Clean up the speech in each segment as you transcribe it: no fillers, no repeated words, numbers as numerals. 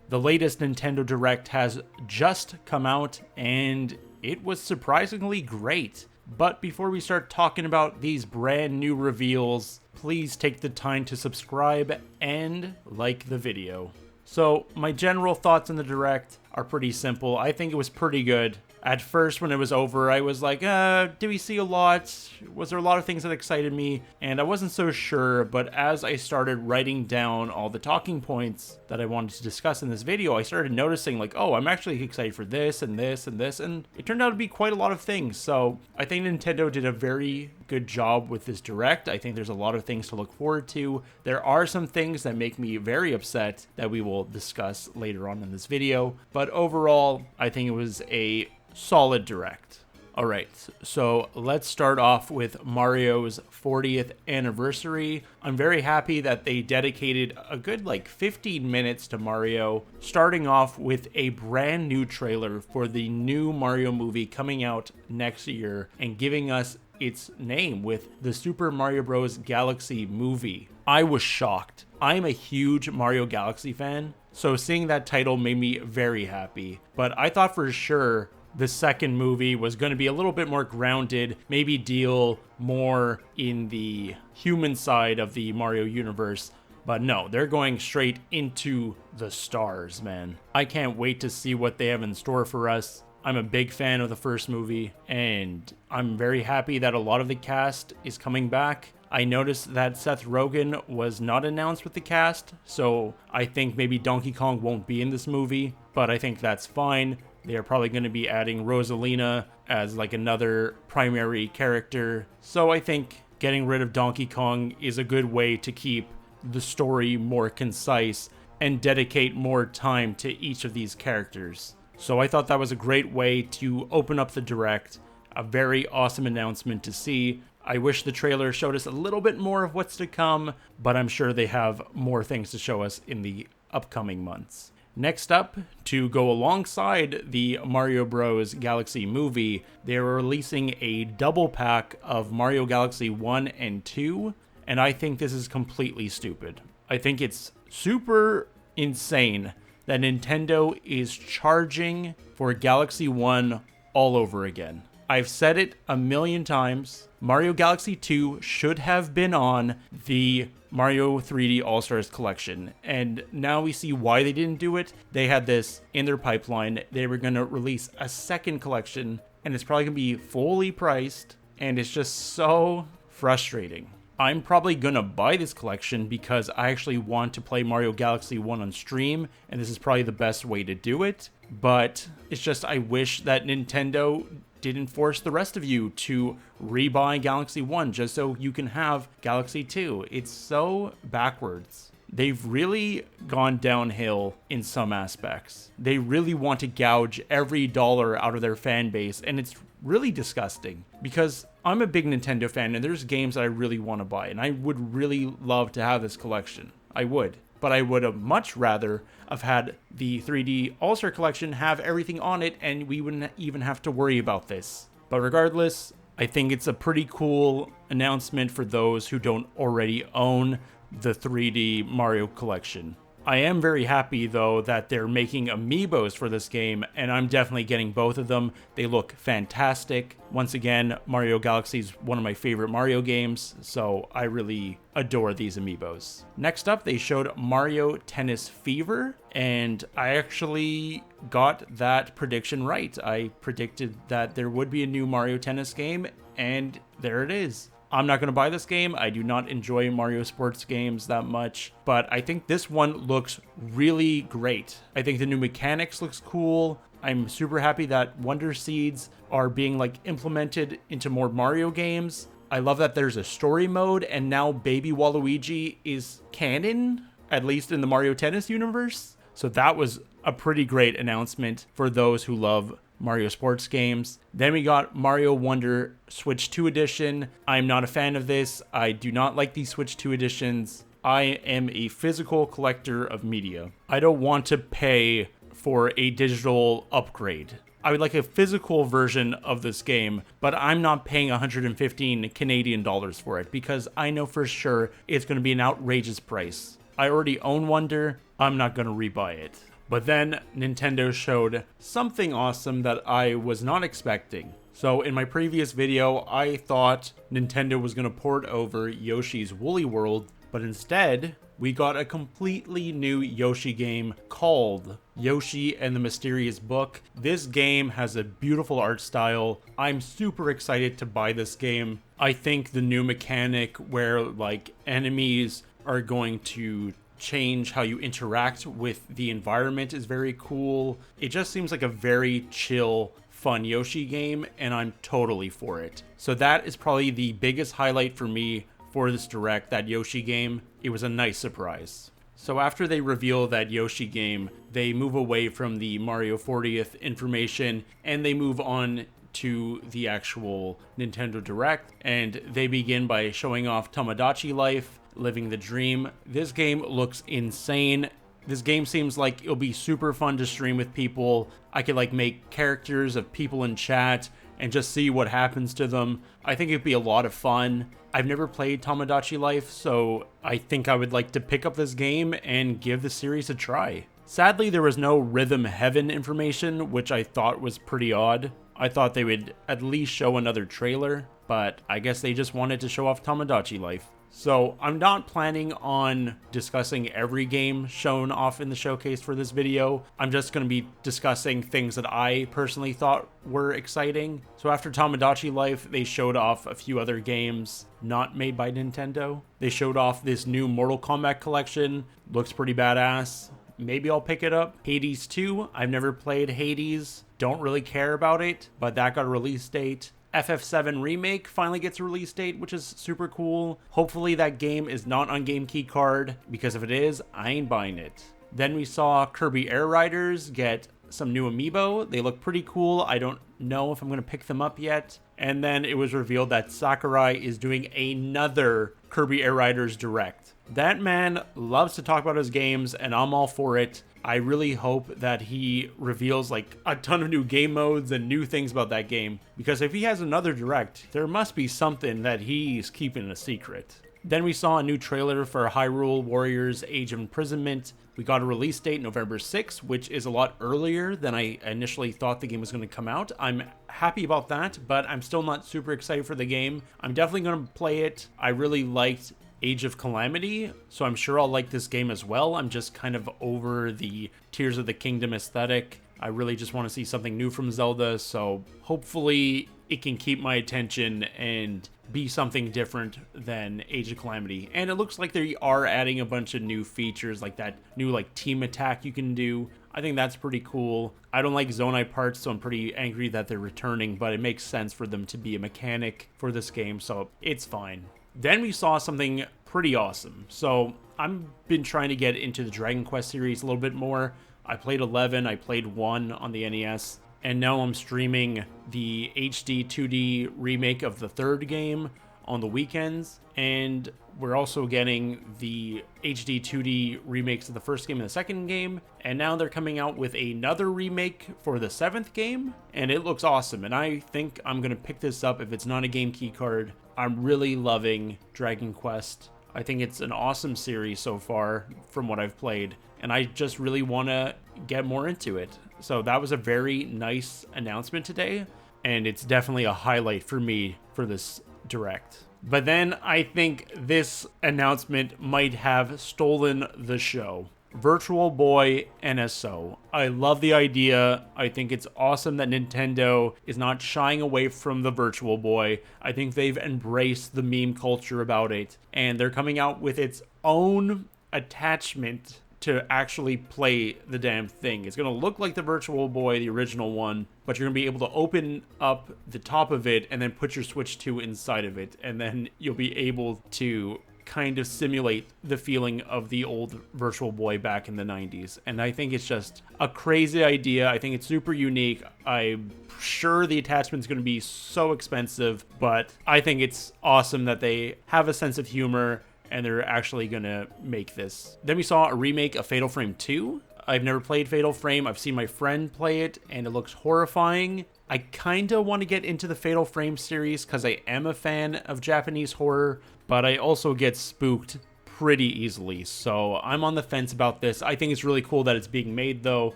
The latest Nintendo Direct has just come out, and it was surprisingly great. But before we start talking about these brand new reveals, please take the time to subscribe and like the video. So, my general thoughts on the Direct are pretty simple. I think it was pretty good. At first, when it was over, I was like, did we see a lot? Was there a lot of things that excited me? And I wasn't so sure, but as I started writing down all the talking points that I wanted to discuss in this video, I started noticing like, oh, I'm actually excited for this and this and this, and it turned out to be quite a lot of things. So I think Nintendo did a very good job with this Direct. I think there's a lot of things to look forward to. There are some things that make me very upset that we will discuss later on in this video, but overall, I think it was a solid Direct. Alright, so let's start off with Mario's 40th anniversary. I'm very happy that they dedicated a good 15 minutes to Mario, starting off with a brand new trailer for the new Mario movie coming out next year and giving us its name with the Super Mario Bros. Galaxy movie. I was shocked. I'm a huge Mario Galaxy fan, so seeing that title made me very happy. But I thought for sure the second movie was going to be a little bit more grounded, maybe deal more in the human side of the Mario universe. But no, they're going straight into the stars, man. I can't wait to see what they have in store for us. I'm a big fan of the first movie, and I'm very happy that a lot of the cast is coming back. I noticed that Seth Rogen was not announced with the cast, so I think maybe Donkey Kong won't be in this movie, but I think that's fine. They are probably going to be adding Rosalina as another primary character. So I think getting rid of Donkey Kong is a good way to keep the story more concise and dedicate more time to each of these characters. So I thought that was a great way to open up the Direct. A very awesome announcement to see. I wish the trailer showed us a little bit more of what's to come, but I'm sure they have more things to show us in the upcoming months. Next up, to go alongside the Mario Bros. Galaxy movie, they're releasing a double pack of Mario Galaxy 1 and 2, and I think this is completely stupid. I think it's super insane that Nintendo is charging for Galaxy 1 all over again. I've said it a million times. Mario Galaxy 2 should have been on the Mario 3D All-Stars collection, and now we see why they didn't do it. They had this in their pipeline. They were going to release a second collection, and it's probably going to be fully priced, and it's just so frustrating. I'm probably going to buy this collection because I actually want to play Mario Galaxy 1 on stream, and this is probably the best way to do it, but it's just I wish that Nintendo didn't force the rest of you to rebuy Galaxy 1 just so you can have Galaxy 2. It's so backwards. They've really gone downhill in some aspects. They really want to gouge every dollar out of their fan base, and it's really disgusting because I'm a big Nintendo fan and there's games that I really want to buy, and I would really love to have this collection. I would. But I would have much rather have had the 3D All-Star Collection have everything on it and we wouldn't even have to worry about this. But regardless, I think it's a pretty cool announcement for those who don't already own the 3D Mario Collection. I am very happy, though, that they're making amiibos for this game, and I'm definitely getting both of them. They look fantastic. Once again, Mario Galaxy is one of my favorite Mario games, so I really adore these amiibos. Next up, they showed Mario Tennis Fever, and I actually got that prediction right. I predicted that there would be a new Mario Tennis game, and there it is. I'm not going to buy this game. I do not enjoy Mario sports games that much, but I think this one looks really great. I think the new mechanics looks cool. I'm super happy that Wonder Seeds are being implemented into more Mario games. I love that there's a story mode and now Baby Waluigi is canon, at least in the Mario Tennis universe. So that was a pretty great announcement for those who love Mario sports games. Then we got Mario Wonder Switch 2 edition. I'm not a fan of this. I do not like these Switch 2 editions. I am a physical collector of media. I don't want to pay for a digital upgrade. I would like a physical version of this game, but I'm not paying 115 Canadian dollars for it because I know for sure it's going to be an outrageous price. I already own Wonder. I'm not going to rebuy it. But then Nintendo showed something awesome that I was not expecting. So in my previous video, I thought Nintendo was going to port over Yoshi's Woolly World, but instead, we got a completely new Yoshi game called Yoshi and the Mysterious Book. This game has a beautiful art style. I'm super excited to buy this game. I think the new mechanic where like enemies are going to change how you interact with the environment is very cool. It just seems like a very chill, fun Yoshi game, and I'm totally for it. So that is probably the biggest highlight for me for this Direct, that Yoshi game. It was a nice surprise. So after they reveal that Yoshi game, they move away from the Mario 40th information and they move on to the actual Nintendo Direct, and they begin by showing off Tomodachi Life, Living the Dream. This game looks insane. This game seems like it'll be super fun to stream with people. I could like make characters of people in chat and just see what happens to them. I think it'd be a lot of fun. I've never played Tomodachi Life, so I think I would like to pick up this game and give the series a try. Sadly, there was no Rhythm Heaven information, which I thought was pretty odd. I thought they would at least show another trailer, but I guess they just wanted to show off Tomodachi Life. So I'm not planning on discussing every game shown off in the showcase for this video. I'm just going to be discussing things that I personally thought were exciting. So after Tomodachi Life, they showed off a few other games not made by Nintendo. They showed off this new Mortal Kombat collection. Looks pretty badass. Maybe I'll pick it up. Hades 2. I've never played Hades. Don't really care about it, but that got a release date. FF7 Remake finally gets a release date, which is super cool. Hopefully that game is not on Game Key Card, because if it is, I ain't buying it. Then we saw Kirby Air Riders get some new amiibo. They look pretty cool. I don't know if I'm going to pick them up yet. And then it was revealed that Sakurai is doing another Kirby Air Riders Direct. That man loves to talk about his games, and I'm all for it. I really hope that he reveals like a ton of new game modes and new things about that game, because if he has another Direct, there must be something that he's keeping a secret. Then we saw a new trailer for Hyrule Warriors Age of Imprisonment. We got a release date November 6th, which is a lot earlier than I initially thought the game was going to come out. I'm happy about that, but I'm still not super excited for the game. I'm definitely going to play it. I really liked Age of Calamity, so I'm sure I'll like this game as well. I'm just kind of over the Tears of the Kingdom aesthetic. I really just want to see something new from Zelda, so hopefully it can keep my attention and be something different than Age of Calamity. And it looks like they are adding a bunch of new features, like that new like team attack you can do. I think that's pretty cool. I don't like Zonai parts, so I'm pretty angry that they're returning, but it makes sense for them to be a mechanic for this game, so it's fine. Then we saw something pretty awesome. So I've been trying to get into the Dragon Quest series a little bit more. I played 11, I played 1 on the NES, and now I'm streaming the HD 2D remake of the third game on the weekends, and we're also getting the HD 2D remakes of the first game and the second game, and now they're coming out with another remake for the 7th game, and it looks awesome, and I think I'm going to pick this up if it's not a Game Key Card. I'm really loving Dragon Quest. I think it's an awesome series so far from what I've played, and I just really want to get more into it. So that was a very nice announcement today, and it's definitely a highlight for me for this Direct. But then I think this announcement might have stolen the show. Virtual Boy NSO. I love the idea. I think it's awesome that Nintendo is not shying away from the Virtual Boy. I think they've embraced the meme culture about it, and they're coming out with its own attachment to actually play the damn thing. It's going to look like the Virtual Boy, the original one, but you're going to be able to open up the top of it and then put your Switch 2 inside of it, and then you'll be able to kind of simulate the feeling of the old Virtual Boy back in the 90s. And I think it's just a crazy idea. I think it's super unique. I'm sure the attachment's going to be so expensive, but I think it's awesome that they have a sense of humor and they're actually going to make this. Then we saw a remake of Fatal Frame 2. I've never played Fatal Frame. I've seen my friend play it, and it looks horrifying. I kind of want to get into the Fatal Frame series because I am a fan of Japanese horror, but I also get spooked pretty easily. So I'm on the fence about this. I think it's really cool that it's being made though.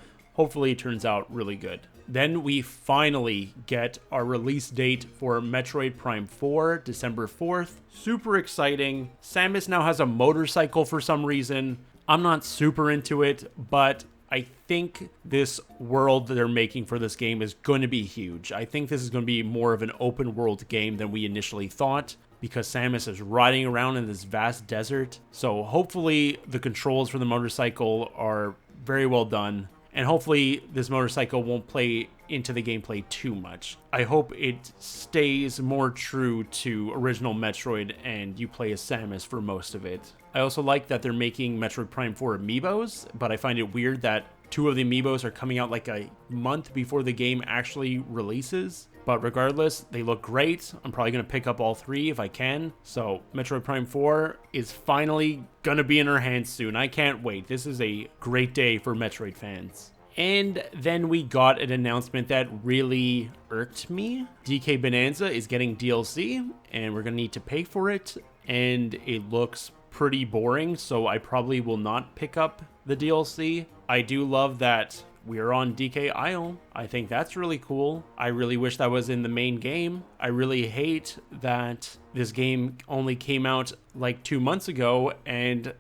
Hopefully it turns out really good. Then we finally get our release date for Metroid Prime 4, December 4th. Super exciting. Samus now has a motorcycle for some reason. I'm not super into it, but I think this world that they're making for this game is going to be huge. I think this is going to be more of an open world game than we initially thought, because Samus is riding around in this vast desert. So hopefully the controls for the motorcycle are very well done. And hopefully this motorcycle won't play into the gameplay too much. I hope it stays more true to original Metroid and you play as Samus for most of it. I also like that they're making Metroid Prime 4 amiibos, but I find it weird that 2 of the amiibos are coming out like a month before the game actually releases. But regardless, they look great. I'm probably going to pick up all 3 if I can. So Metroid Prime 4 is finally going to be in our hands soon. I can't wait. This is a great day for Metroid fans. And then we got an announcement that really irked me. DK Bonanza is getting DLC, and we're going to need to pay for it. And it looks pretty boring, so I probably will not pick up the DLC. I do love that we are on DK Isle. I think that's really cool. I really wish that was in the main game. I really hate that this game only came out like 2 months ago and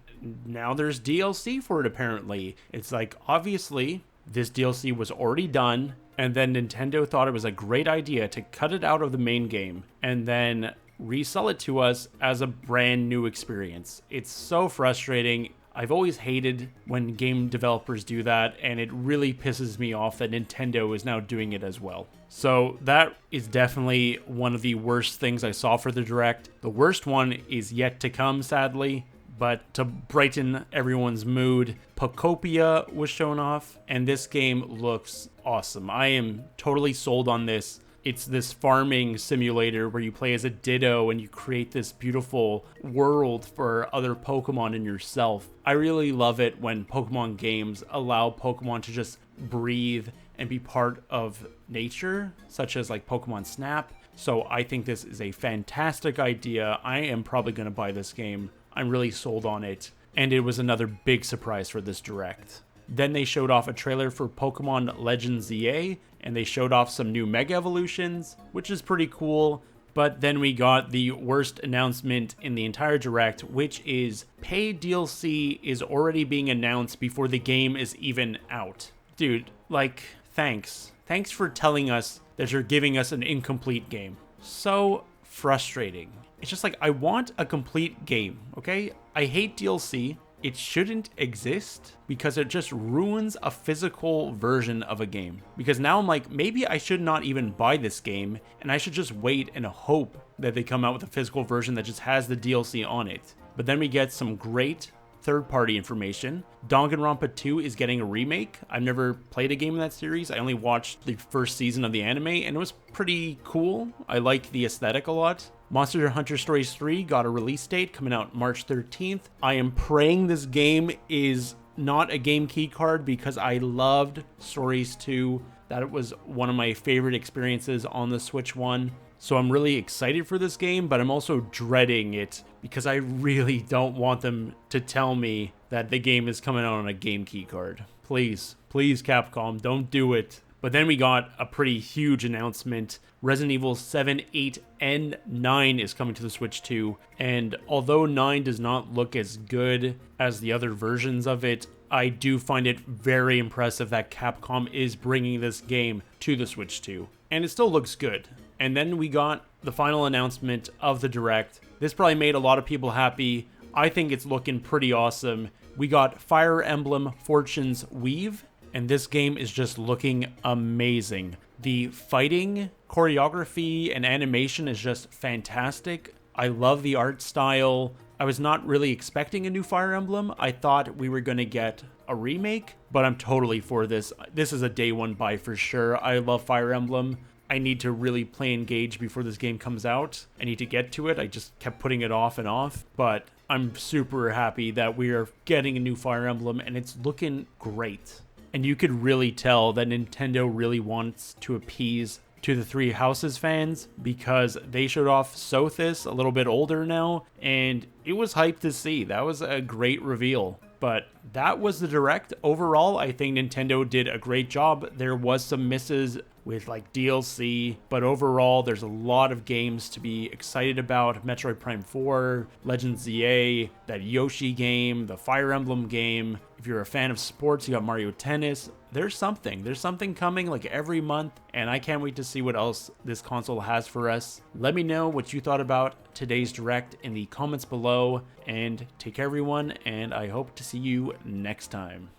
now there's DLC for it apparently. It's like, obviously, this DLC was already done, and then Nintendo thought it was a great idea to cut it out of the main game and then resell it to us as a brand new experience. It's so frustrating. I've always hated when game developers do that, and it really pisses me off that Nintendo is now doing it as well. So that is definitely one of the worst things I saw for the Direct. The worst one is yet to come, sadly. But to brighten everyone's mood, Pokopia was shown off, and this game looks awesome. I am totally sold on this. It's this farming simulator where you play as a Ditto and you create this beautiful world for other Pokemon and yourself. I really love it when Pokemon games allow Pokemon to just breathe and be part of nature, such as like Pokemon Snap. So I think this is a fantastic idea. I am probably going to buy this game. I'm really sold on it. And it was another big surprise for this Direct. Then they showed off a trailer for Pokemon Legends ZA, and they showed off some new Mega Evolutions, which is pretty cool. But then we got the worst announcement in the entire Direct, which is paid DLC is already being announced before the game is even out. Dude, like, thanks. Thanks for telling us that you're giving us an incomplete game. So frustrating. It's just like, I want a complete game, okay? I hate DLC. It shouldn't exist because it just ruins a physical version of a game. Because now I'm like, maybe I should not even buy this game and I should just wait and hope that they come out with a physical version that just has the DLC on it. But then we get some great third-party information. Danganronpa 2 is getting a remake. I've never played a game in that series. I only watched the first season of the anime and it was pretty cool. I like the aesthetic a lot. Monster Hunter Stories 3 got a release date coming out March 13th. I am praying this game is not a game key card because I loved Stories 2. That was one of my favorite experiences on the Switch 1. So I'm really excited for this game, but I'm also dreading it because I really don't want them to tell me that the game is coming out on a game key card. Please, please Capcom, don't do it. But then we got a pretty huge announcement. Resident Evil 7, 8, and 9 is coming to the Switch 2. And although 9 does not look as good as the other versions of it, I do find it very impressive that Capcom is bringing this game to the Switch 2. And it still looks good. And then we got the final announcement of the Direct. This probably made a lot of people happy. I think it's looking pretty awesome. We got Fire Emblem Fortune's Weave. And this game is just looking amazing. The fighting, choreography, and animation is just fantastic. I love the art style. I was not really expecting a new Fire Emblem. I thought we were going to get a remake, but I'm totally for this. This is a day one buy for sure. I love Fire Emblem. I need to really play Engage before this game comes out. I need to get to it. I just kept putting it off and off, but I'm super happy that we are getting a new Fire Emblem and it's looking great. And you could really tell that Nintendo really wants to appease to the Three Houses fans because they showed off Sothis, a little bit older now, and it was hype to see. That was a great reveal. But that was the Direct. Overall, I think Nintendo did a great job. There was some misses with like DLC, but overall there's a lot of games to be excited about. Metroid Prime 4, Legend ZA, that Yoshi game, the Fire Emblem game. If you're a fan of sports, you got Mario Tennis. There's something coming like every month, and I can't wait to see what else this console has for us. Let me know what you thought about today's Direct in the comments below, and take care everyone, and I hope to see you next time.